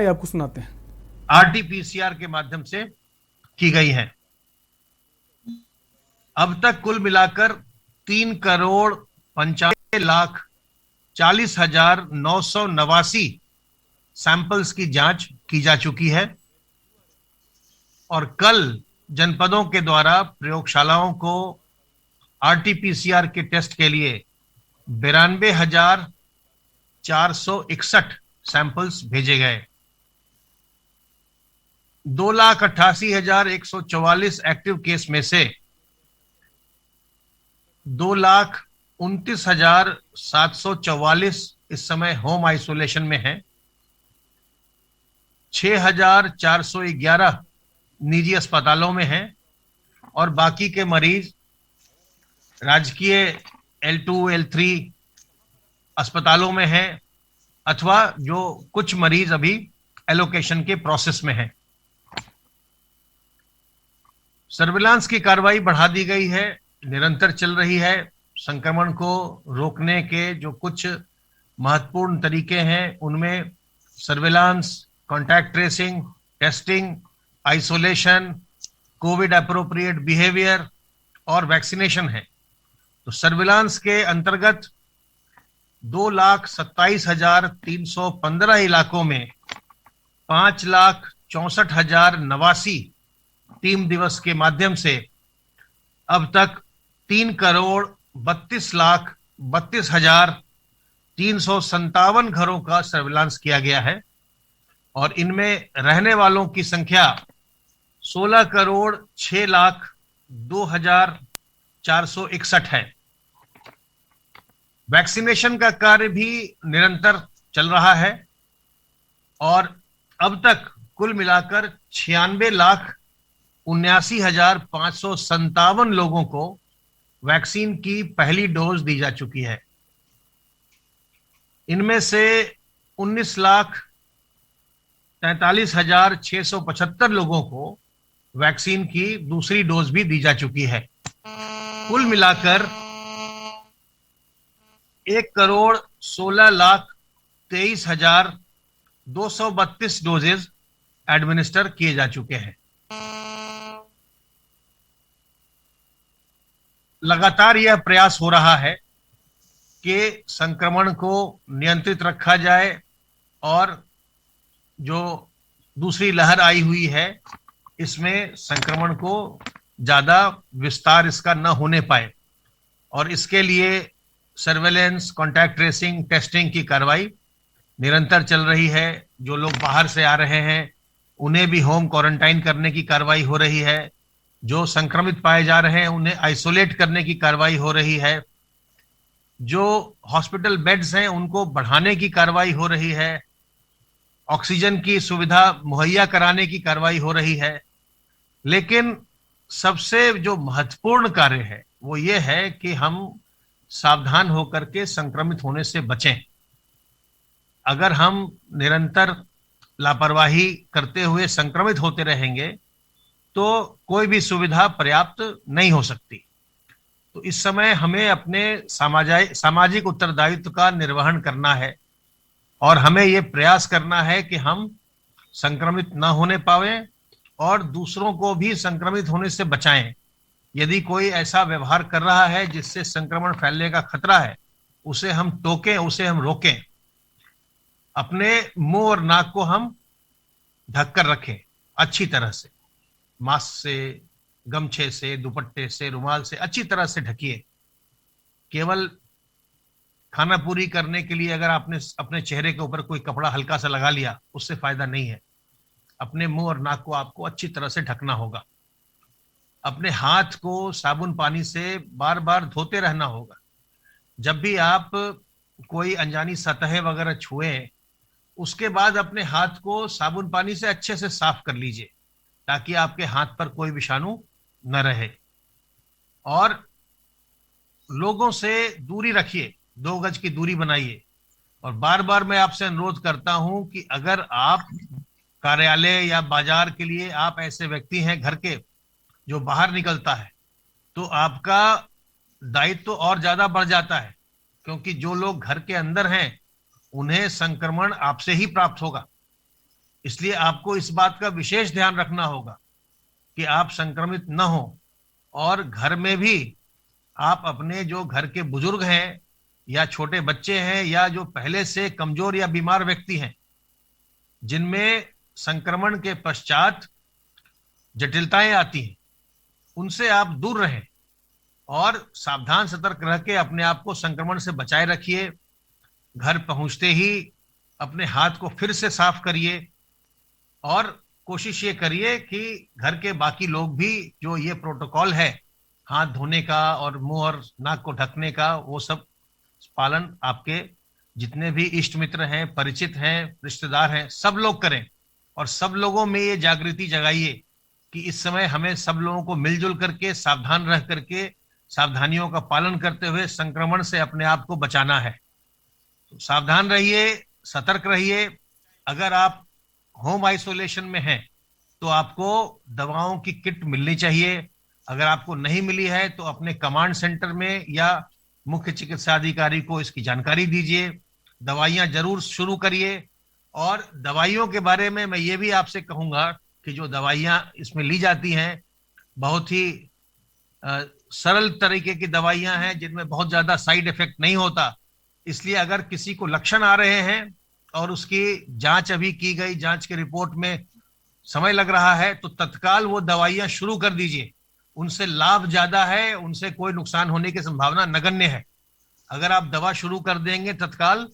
या आपको सुनाते हैं। आरटीपीसीआर के माध्यम से की गई हैं। अब तक कुल मिलाकर 3,95,40,989 सैंपल्स की जांच की जा चुकी है और कल जनपदों के द्वारा प्रयोगशालाओं को आरटीपीसीआर के टेस्ट के लिए 92,461 सैंपल्स भेजे गए। 2,88,144 एक्टिव केस में से 2,29,744 इस समय होम आइसोलेशन में है। 6,411 निजी अस्पतालों में हैं और बाकी के मरीज राजकीय L2 L3 अस्पतालों में हैं अथवा जो कुछ मरीज अभी एलोकेशन के प्रोसेस में हैं। सर्विलांस की कार्रवाई बढ़ा दी गई है, निरंतर चल रही है। संक्रमण को रोकने के जो कुछ महत्वपूर्ण तरीके हैं उनमें surveillance, contact tracing, testing, isolation, Covid appropriate behaviour और वैक्सीनेशन है। तो सर्विलांस के अंतर्गत 2,27,315 इलाकों में 5,64,089 टीम दिवस के माध्यम से अब तक 3,32,32,357 घरों का सर्विलांस किया गया है और इनमें रहने वालों की संख्या 16,06,02,461 है। वैक्सीनेशन का कार्य भी निरंतर चल रहा है और अब तक कुल मिलाकर 96,79,557 लोगों को वैक्सीन की पहली डोज दी जा चुकी है। इनमें से 19,43,675 लोगों को वैक्सीन की दूसरी डोज भी दी जा चुकी है। कुल मिलाकर 1,16,23,232 डोजेज एडमिनिस्टर किए जा चुके हैं। लगातार यह प्रयास हो रहा है कि संक्रमण को नियंत्रित रखा जाए और जो दूसरी लहर आई हुई है इसमें संक्रमण को ज्यादा विस्तार इसका न होने पाए और इसके लिए सर्वेलेंस, कॉन्टैक्ट ट्रेसिंग, टेस्टिंग की कार्रवाई निरंतर चल रही है। जो लोग बाहर से आ रहे हैं उन्हें भी होम क्वारंटाइन करने की कार्रवाई हो रही है। जो संक्रमित पाए जा रहे हैं उन्हें आइसोलेट करने की कार्रवाई हो रही है। जो हॉस्पिटल बेड्स हैं उनको बढ़ाने की कार्रवाई हो रही है। ऑक्सीजन की सुविधा मुहैया कराने की कार्रवाई हो रही है। लेकिन सबसे जो महत्वपूर्ण कार्य है वो ये है कि हम सावधान होकर के संक्रमित होने से बचें। अगर हम निरंतर लापरवाही करते हुए संक्रमित होते रहेंगे तो कोई भी सुविधा पर्याप्त नहीं हो सकती। तो इस समय हमें अपने सामाजिक उत्तरदायित्व का निर्वहन करना है और हमें यह प्रयास करना है कि हम संक्रमित न होने पावे और दूसरों को भी संक्रमित होने से बचाएं। यदि कोई ऐसा व्यवहार कर रहा है जिससे संक्रमण फैलने का खतरा है उसे हम टोकें, उसे हम रोकें। अपने मुंह और नाक को हम ढककर रखें अच्छी तरह से, मास्क से, गमछे से, दुपट्टे से, रुमाल से अच्छी तरह से ढकिए। केवल खाना पूरी करने के लिए अगर आपने अपने चेहरे के ऊपर कोई कपड़ा हल्का सा लगा लिया उससे फायदा नहीं है। अपने मुंह और नाक को आपको अच्छी तरह से ढकना होगा। अपने हाथ को साबुन पानी से बार बार धोते रहना होगा। जब भी आप कोई अनजानी सतह वगैरह छुएं उसके बाद अपने हाथ को साबुन पानी से अच्छे से साफ कर लीजिए ताकि आपके हाथ पर कोई विषाणु न रहे। और लोगों से दूरी रखिए, 2 गज की दूरी बनाइए। और बार बार मैं आपसे अनुरोध करता हूं कि अगर आप कार्यालय या बाजार के लिए आप ऐसे व्यक्ति हैं घर के जो बाहर निकलता है तो आपका दायित्व तो और ज्यादा बढ़ जाता है, क्योंकि जो लोग घर के अंदर हैं उन्हें संक्रमण आपसे ही प्राप्त होगा। इसलिए आपको इस बात का विशेष ध्यान रखना होगा कि आप संक्रमित न हो, और घर में भी आप अपने जो घर के बुजुर्ग हैं या छोटे बच्चे हैं या जो पहले से कमजोर या बीमार व्यक्ति हैं, जिनमें संक्रमण के पश्चात जटिलताएं आती हैं, उनसे आप दूर रहें और सावधान सतर्क रह के अपने आप को संक्रमण से बचाए रखिए। घर पहुंचते ही अपने हाथ को फिर से साफ करिए और कोशिश ये करिए कि घर के बाकी लोग भी जो ये प्रोटोकॉल है हाथ धोने का और मुंह और नाक को ढकने का, वो सब पालन आपके जितने भी इष्ट मित्र हैं, परिचित हैं, रिश्तेदार हैं, सब लोग करें। और सब लोगों में ये जागृति जगाइए कि इस समय हमें सब लोगों को मिलजुल करके सावधान रह करके सावधानियों का पालन करते हुए संक्रमण से अपने आप को बचाना है। तो सावधान रहिए, सतर्क रहिए। अगर आप होम आइसोलेशन में हैं तो आपको दवाओं की किट मिलनी चाहिए। अगर आपको नहीं मिली है तो अपने कमांड सेंटर में या मुख्य चिकित्सा अधिकारी को इसकी जानकारी दीजिए। दवाइयां जरूर शुरू करिए। और दवाइयों के बारे में मैं ये भी आपसे कहूंगा कि जो दवाइयां इसमें ली जाती हैं बहुत ही सरल तरीके की दवाइयां हैं जिनमें बहुत ज्यादा साइड इफेक्ट नहीं होता। इसलिए अगर किसी को लक्षण आ रहे हैं और उसकी जांच अभी की गई, जांच के रिपोर्ट में समय लग रहा है, तो तत्काल वो दवाइयां शुरू कर दीजिए। उनसे लाभ ज्यादा है, उनसे कोई नुकसान होने की संभावना नगण्य है। अगर आप दवा शुरू कर देंगे तत्काल,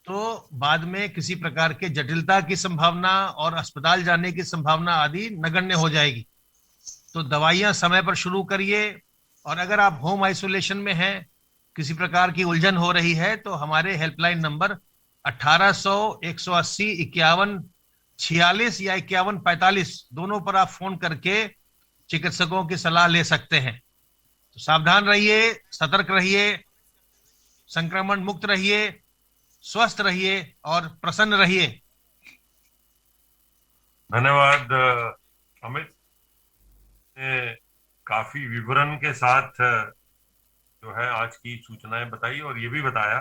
तो बाद में किसी प्रकार के जटिलता की संभावना और अस्पताल जाने की संभावना आदि नगण्य हो जाएगी। तो दवाइयां समय पर शुरू करिए। और अगर आप होम आइसोलेशन में हैं, किसी प्रकार की उलझन हो रही है, तो हमारे हेल्पलाइन नंबर 1800 180 51 46 या 51 45 दोनों पर आप फोन करके चिकित्सकों की सलाह ले सकते हैं। तो सावधान रहिए, सतर्क रहिए, संक्रमण मुक्त रहिए, स्वस्थ रहिए और प्रसन्न रहिए। धन्यवाद अमित ने काफी विवरण के साथ जो है आज की सूचनाएं बताई और ये भी बताया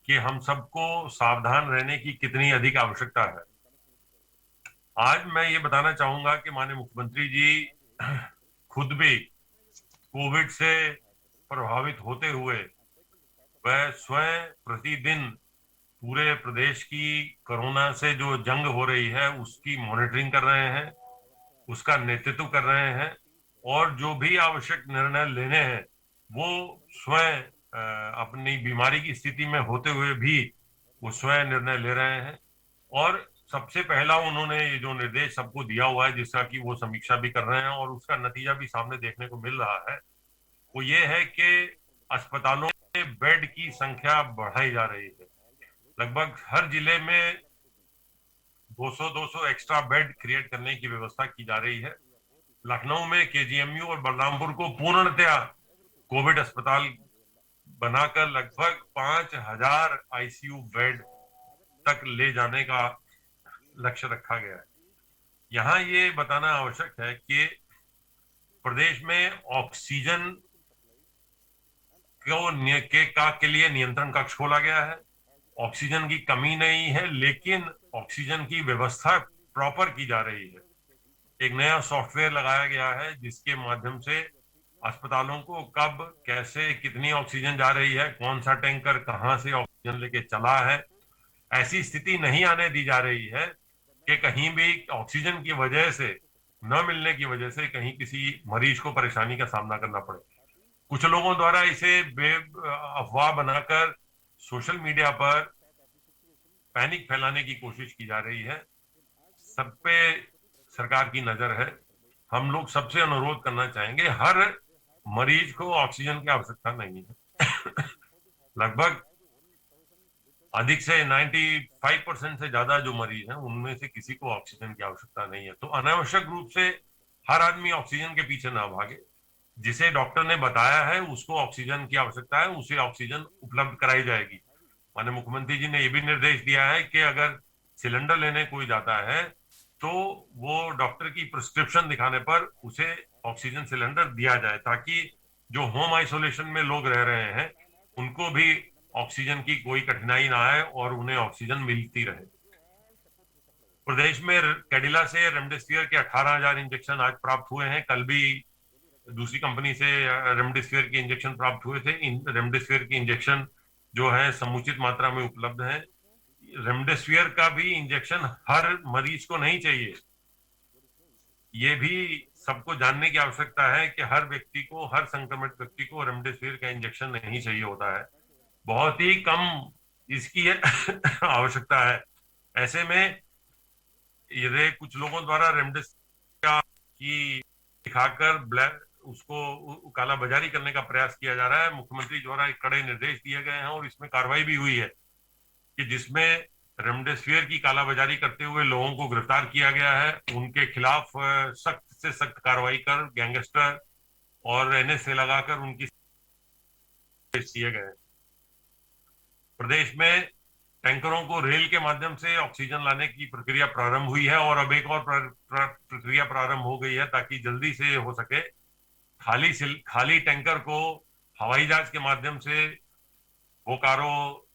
कि हम सबको सावधान रहने की कितनी अधिक आवश्यकता है। आज मैं ये बताना चाहूंगा कि माननीय मुख्यमंत्री जी खुद भी कोविड से प्रभावित होते हुए वह स्वयं प्रतिदिन पूरे प्रदेश की कोरोना से जो जंग हो रही है उसकी मॉनिटरिंग कर रहे हैं, उसका नेतृत्व कर रहे हैं और जो भी आवश्यक निर्णय लेने हैं वो स्वयं अपनी बीमारी की स्थिति में होते हुए भी वो स्वयं निर्णय ले रहे हैं। और सबसे पहला उन्होंने ये जो निर्देश सबको दिया हुआ है जिसका कि वो समीक्षा भी कर रहे हैं और उसका नतीजा भी सामने देखने को मिल रहा है, वो ये है कि अस्पतालों में बेड की संख्या बढ़ाई जा रही है। लगभग हर जिले में 200 एक्स्ट्रा बेड क्रिएट करने की व्यवस्था की जा रही है। लखनऊ में केजीएमयू और बलरामपुर को पूर्णतया कोविड अस्पताल बनाकर लगभग 5000 आईसीयू बेड तक ले जाने का लक्ष्य रखा गया है। यहाँ ये बताना आवश्यक है कि प्रदेश में ऑक्सीजन के लिए नियंत्रण कक्ष खोला गया है। ऑक्सीजन की कमी नहीं है, लेकिन ऑक्सीजन की व्यवस्था प्रॉपर की जा रही है। एक नया सॉफ्टवेयर लगाया गया है जिसके माध्यम से अस्पतालों को कब कैसे कितनी ऑक्सीजन जा रही है, कौन सा टैंकर कहां से ऑक्सीजन लेके चला है, ऐसी स्थिति नहीं आने दी जा रही है कि कहीं भी ऑक्सीजन की वजह से न मिलने की वजह से कहीं किसी मरीज को परेशानी का सामना करना पड़े। कुछ लोगों द्वारा इसे अफवाह बनाकर सोशल मीडिया पर पैनिक फैलाने की कोशिश की जा रही है। सब पे सरकार की नजर है। हम लोग सबसे अनुरोध करना चाहेंगे, हर मरीज को ऑक्सीजन की आवश्यकता नहीं है। लगभग अधिक से 95% से ज्यादा जो मरीज हैं उनमें से किसी को ऑक्सीजन की आवश्यकता नहीं है। तो अनावश्यक रूप से हर आदमी ऑक्सीजन के पीछे ना भागे। जिसे डॉक्टर ने बताया है उसको ऑक्सीजन की आवश्यकता है, उसे ऑक्सीजन उपलब्ध कराई जाएगी। माननीय मुख्यमंत्री जी ने यह भी निर्देश दिया है कि अगर सिलेंडर लेने कोई जाता है तो वो डॉक्टर की प्रिस्क्रिप्शन दिखाने पर उसे ऑक्सीजन सिलेंडर दिया जाए, ताकि जो होम आइसोलेशन में लोग रह रहे हैं उनको भी ऑक्सीजन की कोई कठिनाई ना आए और उन्हें ऑक्सीजन मिलती रहे। प्रदेश में कैडिला से रेमडेसिविर के 18,000 इंजेक्शन आज प्राप्त हुए हैं। कल भी दूसरी कंपनी से रेमडेसिविर के इंजेक्शन प्राप्त हुए थे। रेमडेसिविर के इंजेक्शन जो है समुचित मात्रा में उपलब्ध है। रेमडेसिविर का भी इंजेक्शन हर मरीज को नहीं चाहिए। ये भी सबको जानने की आवश्यकता है कि हर व्यक्ति को, हर संक्रमित व्यक्ति को रेमडेसिविर का इंजेक्शन नहीं चाहिए होता है। बहुत ही कम इसकी आवश्यकता है। ऐसे में यदि कुछ लोगों द्वारा रेमडेसिविर की दिखाकर ब्लैक उसको काला बाजारी करने का प्रयास किया जा रहा है। मुख्यमंत्री द्वारा एक कड़े निर्देश दिए गए हैं और इसमें कार्रवाई भी हुई है कि जिसमें रेमडेसिविर की कालाबाजारी करते हुए लोगों को गिरफ्तार किया गया है। उनके खिलाफ सख्त से सख्त कार्रवाई कर गैंगस्टर और एनएसए लगाकर उनकी किए गए। प्रदेश में टैंकरों को रेल के माध्यम से ऑक्सीजन लाने की प्रक्रिया प्रारंभ हुई है और अब एक और प्रक्रिया प्रारंभ हो गई है ताकि जल्दी से हो सके। खाली टैंकर को हवाई जहाज के माध्यम से बोकारो,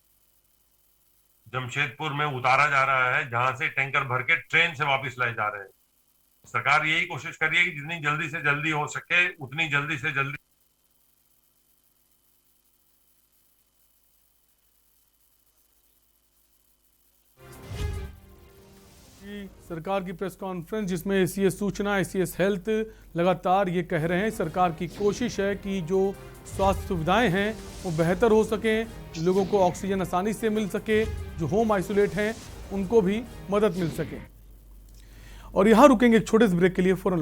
जमशेदपुर में उतारा जा रहा है, जहां से टैंकर भर के ट्रेन से वापस लाए जा रहे हैं। सरकार यही कोशिश कर रही है कि जितनी जल्दी से जल्दी हो सके उतनी जल्दी से जल्दी। सरकार की प्रेस कॉन्फ्रेंस जिसमें एसीएस सूचना, एसीएस हेल्थ लगातार ये कह रहे हैं सरकार की कोशिश है कि जो स्वास्थ्य सुविधाएं हैं वो बेहतर हो सकें, लोगों को ऑक्सीजन आसानी से मिल सके, जो होम आइसोलेट हैं उनको भी मदद मिल सके। और यहाँ रुकेंगे एक छोटे से ब्रेक के लिए, फौरन